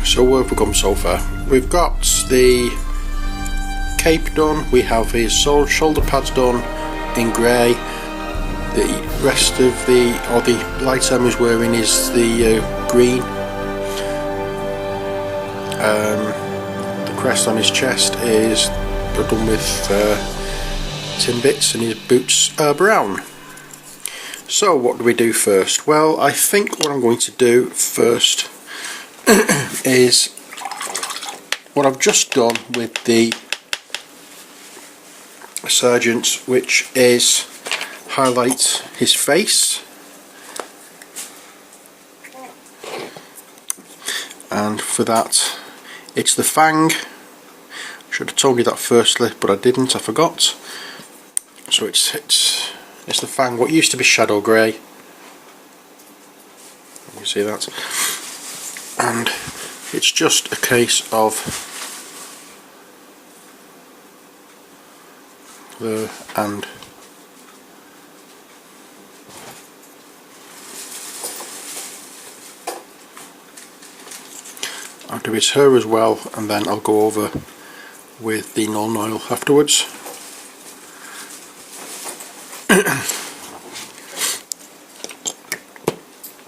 So where have we come so far? We've got the cape done, we have his shoulder pads done in grey, the rest of the light armour he's wearing is the green, the crest on his chest is done with tin bits, and his boots are brown. So what do we do first? Well, I think what I'm going to do first is what I've just done with the sergeant, which is highlight his face, and for that it's the fang. Should have told you that firstly, but I didn't, I forgot. So it's the fang, what used to be shadow grey. You see that? And it's just a case of the and I'll do his hair as well, and then I'll go over with the non-oil afterwards.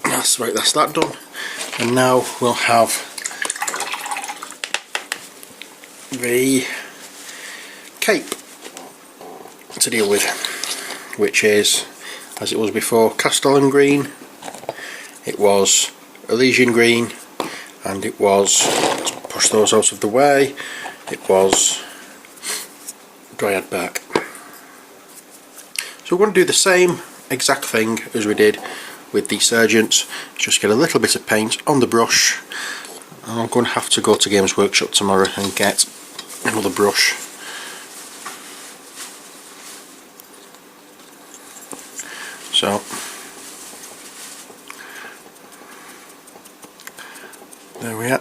That's right, that's that done. And now we'll have the cape to deal with, which is, as it was before, Castellan green, it was Elysian green, and it was, let's push those out of the way, it was Dryad bark. So we're going to do the same exact thing as we did with the sergeant, just get a little bit of paint on the brush. I'm going to have to go to Games Workshop tomorrow and get another brush. So there we are.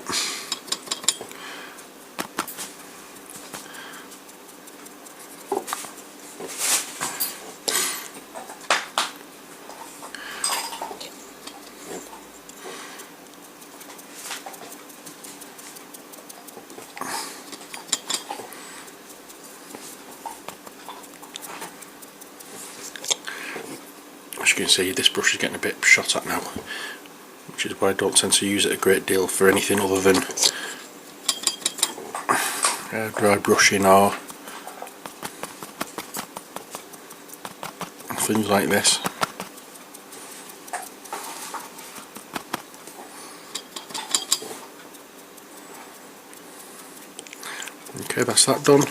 As you can see, this brush is getting a bit shot at now, which is why I don't tend to use it a great deal for anything other than dry brushing or things like this. Okay, that's that done.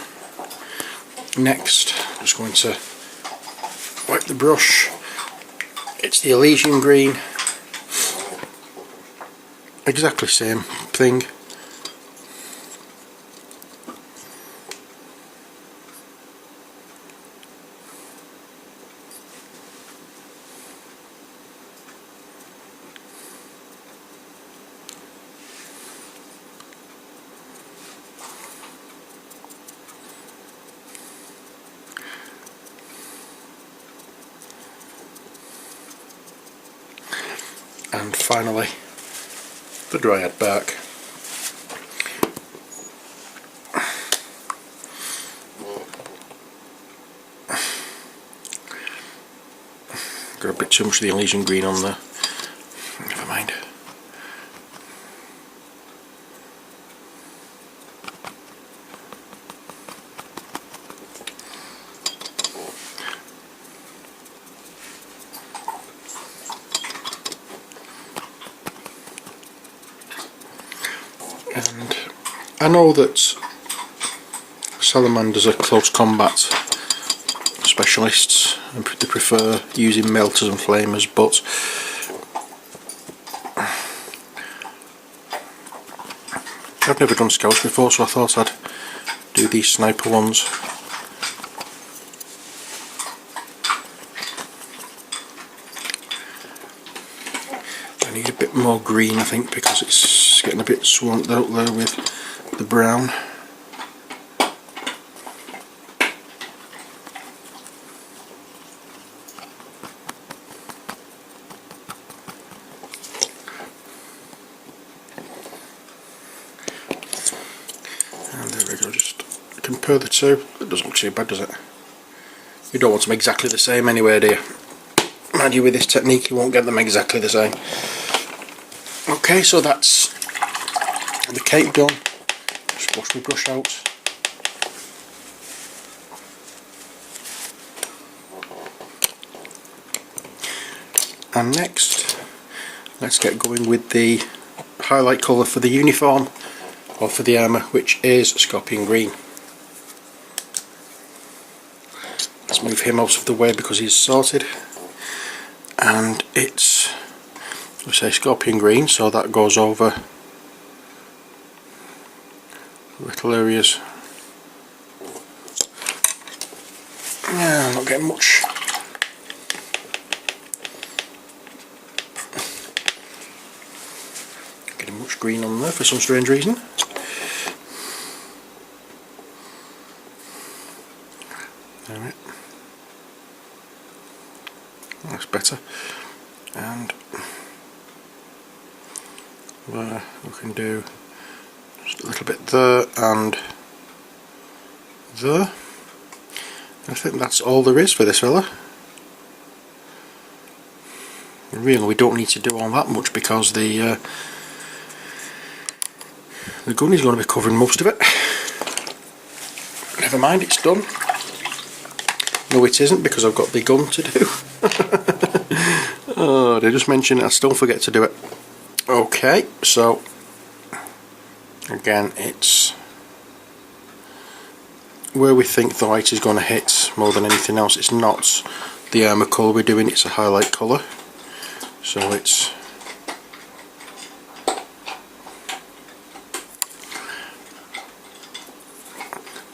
Next, I'm just going to wipe the brush. It's the Elysian green, exactly same thing. And finally, the Dryad bark. Got a bit too much of the Elysian green on there. Never mind. And I know that salamanders are close combat specialists and they prefer using melters and flamers, but I've never done scouts before, so I thought I'd do these sniper ones. I need a bit more green, I think, because it's getting a bit swamped out there with the brown. I'll just compare the two. It doesn't look too bad, does it? You don't want them exactly the same anyway, do you? Mind you, with this technique you won't get them exactly the same. Okay, so that's the cape done. Just wash my brush out. And next, let's get going with the highlight colour for the uniform, or for the armour, which is Scorpion Green. Let's move him out of the way because he's sorted. And it's, we say Scorpion Green, so that goes over little areas. Yeah, I'm not getting much. Getting much green on there for some strange reason. Alright. That's better. And there we can do just a little bit there and there. I think that's all there is for this fella. Really, we don't need to do all that much because the gun is going to be covering most of it. Never mind, it's done. No, it isn't, because I've got the gun to do. Oh, did I just mention it? I still forget to do it. Okay, so again, it's where we think the light is going to hit more than anything else. It's not the armour colour we're doing, it's a highlight colour. So it's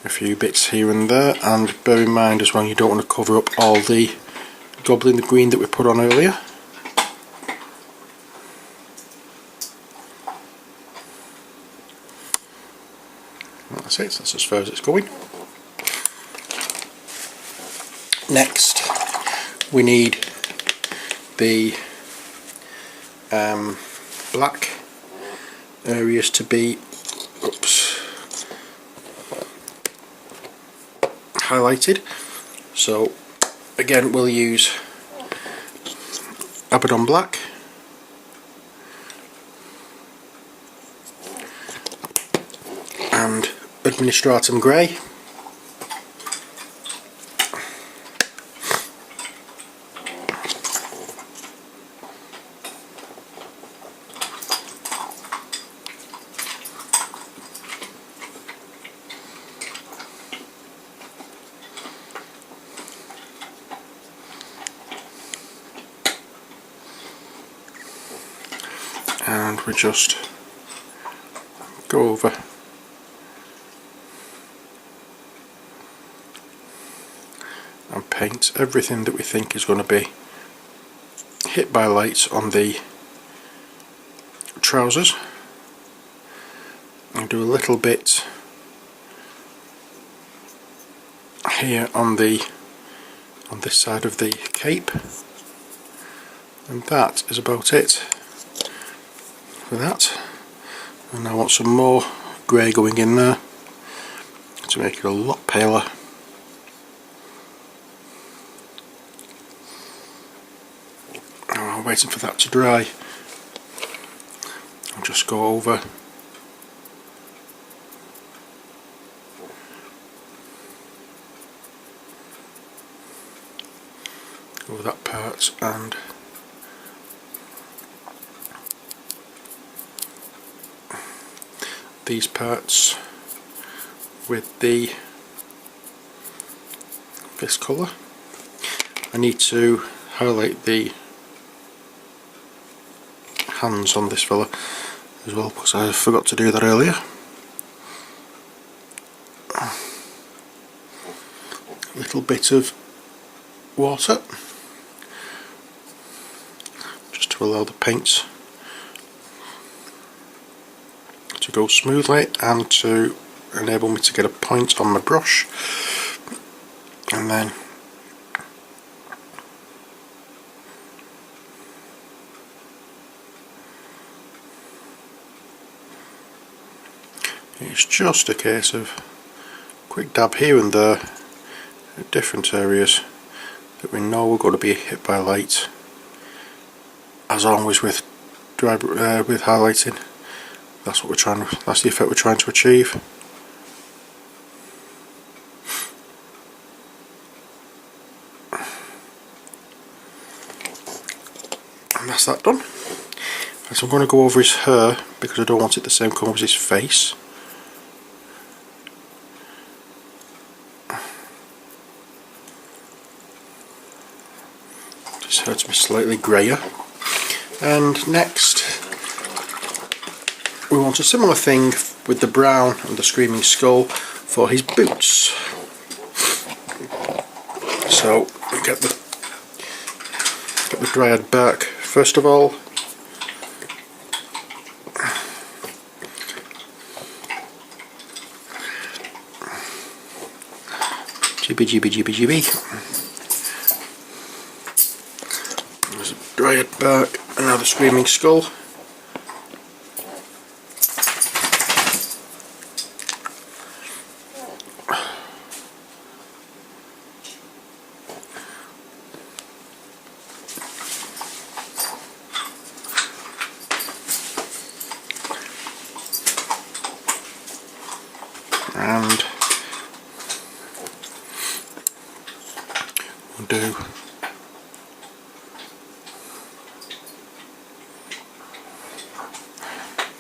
a few bits here and there, and bear in mind as well, you don't want to cover up all the goblin green that we put on earlier. That's it, that's as far as it's going. Next we need the black areas to be highlighted. So again, we'll use Abaddon Black, and Administratum Grey, and we just go over and paint everything that we think is going to be hit by light on the trousers, and do a little bit here on this side of the cape, and that is about it for that. And I want some more grey going in there to make it a lot paler. I'm waiting for that to dry. I'll just go over that part and these parts with this colour. I need to highlight the hands on this fella as well, because I forgot to do that earlier. A little bit of water just to allow the paint to go smoothly and to enable me to get a point on my brush, and then it's just a case of quick dab here and there at different areas that we know we're going to be hit by light. As always with with highlighting, that's what we're trying. That's the effect we're trying to achieve. And that's that done. So I'm going to go over his hair because I don't want it the same colour as his face. His hair to be slightly greyer. And next we want a similar thing with the brown and the screaming skull for his boots. So we get the dryad back first of all. Jibby jibby jibby jibby. There's a dryad back and now the screaming skull. And we'll do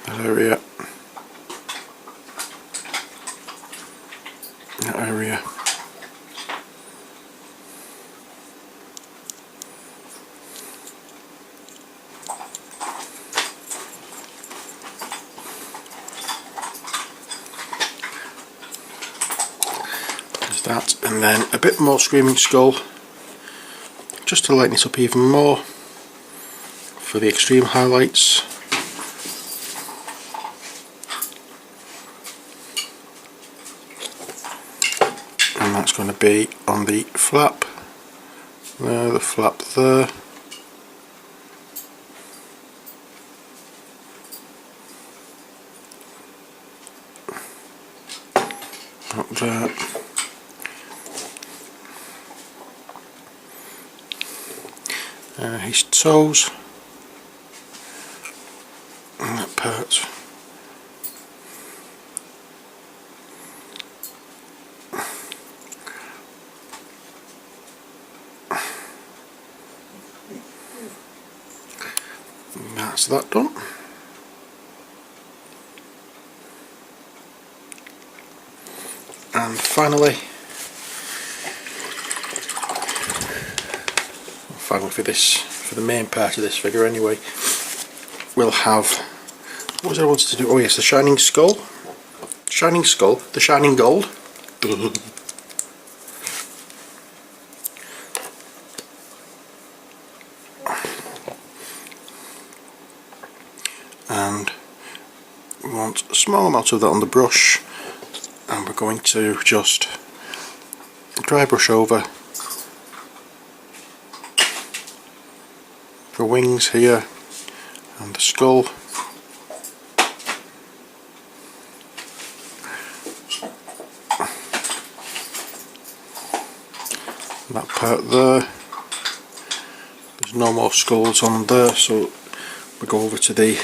that area, that area, there's that, and then a bit more screaming skull just to lighten it up even more for the extreme highlights. And that's going to be on the flap there, the flap there, up there, his toes, and that part. And that's that done. And finally for the main part of this figure anyway, we'll have, what was I wanted to do? Oh yes, the shining skull, the shining gold. And we want a small amount of that on the brush, and we're going to just dry brush over the wings here and the skull. That part there, there's no more skulls on there, so we go over to the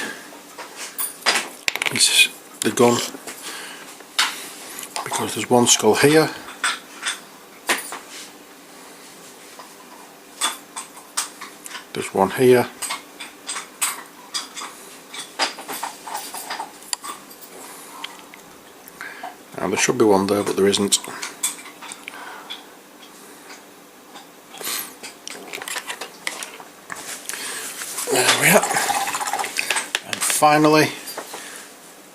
gun, because there's one skull here, there's one here, and there should be one there but there isn't. There we are. And finally,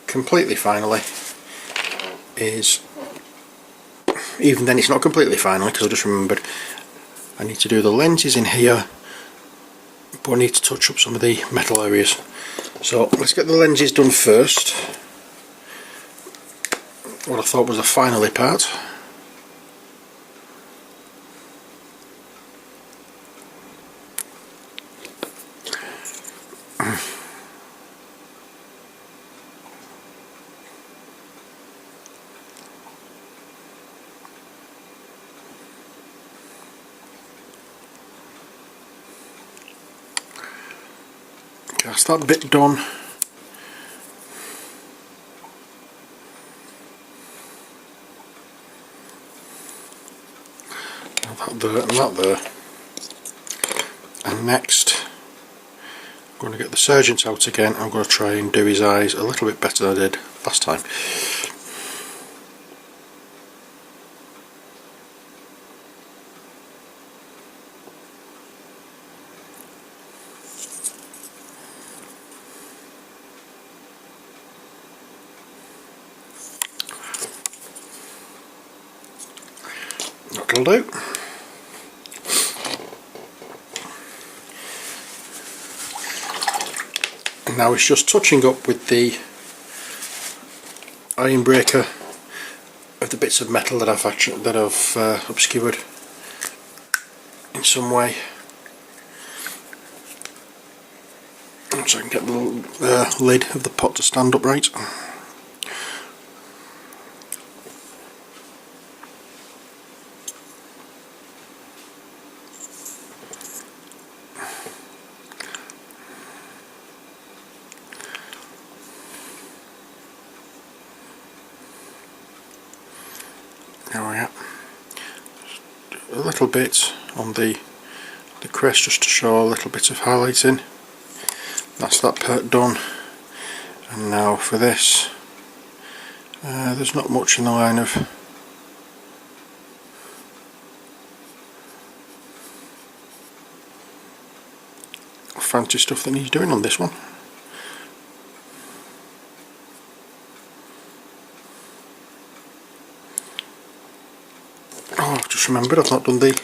completely finally, is, even then it's not completely finally because I just remembered I need to do the lenses in here, but I need to touch up some of the metal areas. So let's get the lenses done first. What I thought was the finally part. That's that bit done. That there and that there. And next I'm going to get the sergeant out again. I'm going to try and do his eyes a little bit better than I did last time. That'll do. And now it's just touching up with the iron breaker of the bits of metal that I've obscured in some way, so I can get the lid of the pot to stand upright. There we are. A little bit on the crest just to show a little bit of highlighting. That's that part done. And now for this, there's not much in the line of fancy stuff that needs doing on this one. Oh, I've just remembered I've not done the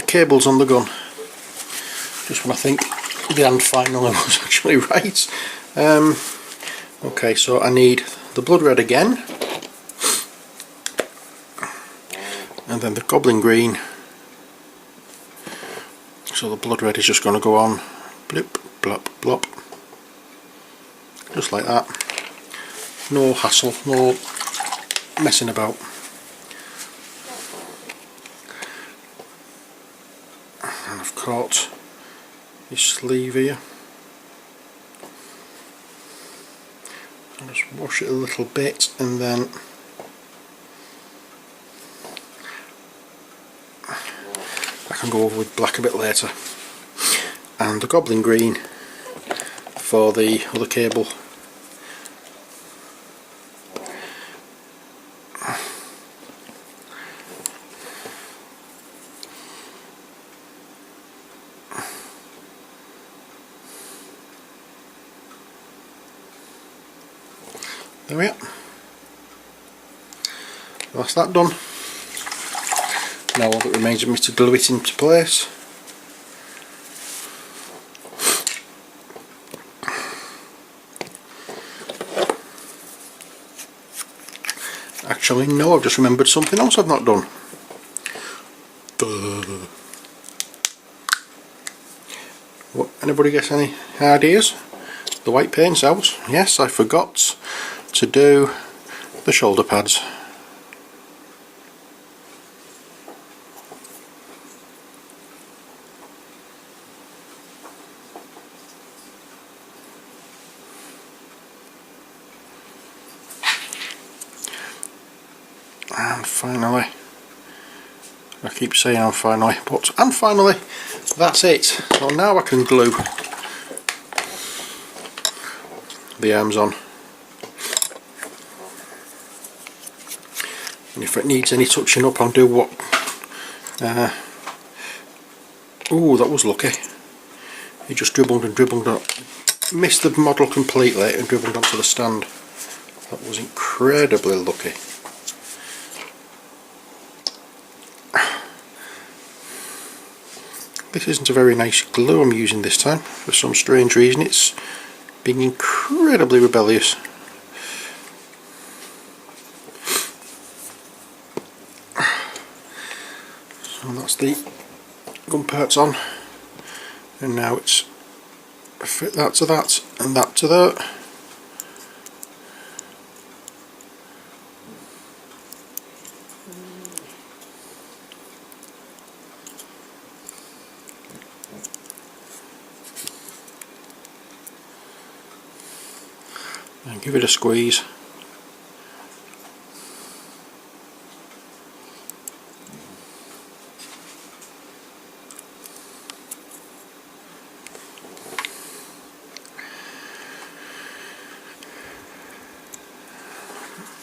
cables on the gun. Just when I think the hand finally was actually right. Okay, so I need the blood red again, and then the goblin green. So the blood red is just going to go on, blip, blop, blop, just like that. No hassle, no messing about. And I've caught this sleeve here. I'll just wash it a little bit, and then I can go over with black a bit later. And the goblin green for the other cable. There we are. That's that done. Now all that remains of me to glue it into place. Actually no, I've just remembered something else I've not done. What, anybody get any ideas? The white paint cells. Yes, I forgot to do the shoulder pads. And finally, I keep saying and finally, but and finally, that's it. So now I can glue the arms on. And if it needs any touching up, I'll do what. Oh, that was lucky. He just dribbled and dribbled up. Missed the model completely and dribbled onto the stand. That was incredibly lucky. This isn't a very nice glue I'm using this time. For some strange reason it's being incredibly rebellious. So that's the gun parts on, and now it's fit that to that and that to that. and give it a squeeze.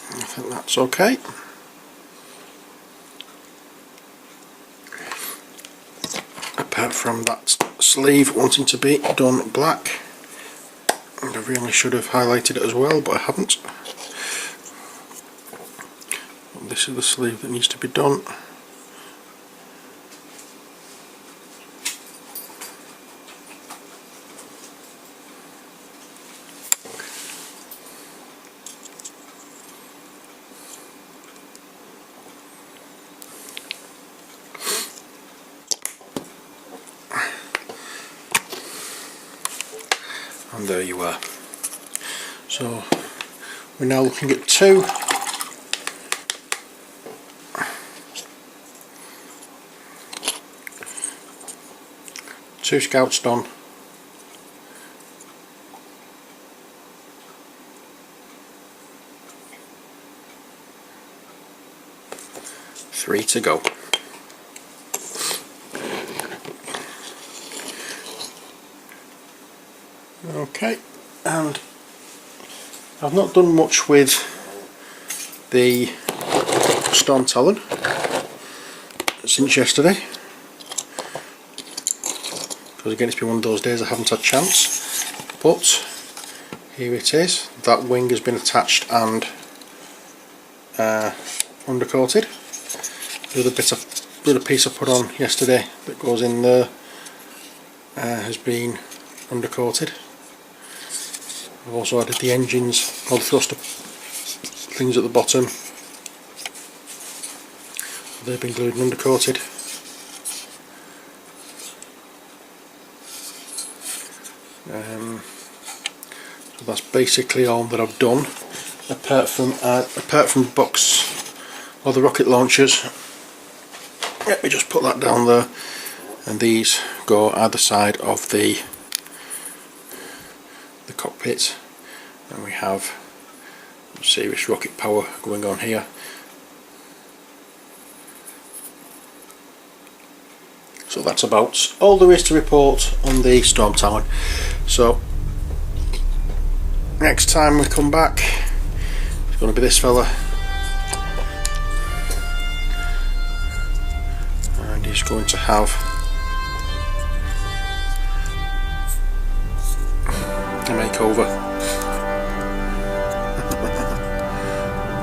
I think that's okay. Apart from that sleeve wanting to be done black, and I really should have highlighted it as well, but I haven't. This is the sleeve that needs to be done. And there you are. So we're now looking at two scouts done. Three to go. Okay, and I've not done much with the Stormtalon since yesterday, because again it's been one of those days I haven't had a chance, but here it is. That wing has been attached and undercoated. The other little piece I put on yesterday that goes in there has been undercoated. I've also added the engines, all the thruster things at the bottom. They've been glued and undercoated. So that's basically all that I've done, apart from the box or the rocket launchers. Let me just put that down there, and these go either side of the cockpit, and we have serious rocket power going on here. So that's about all there is to report on the Stormtalon. So next time we come back, it's going to be this fella, and he's going to have a makeover.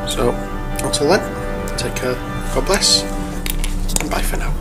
So until then, take care, God bless, and bye for now.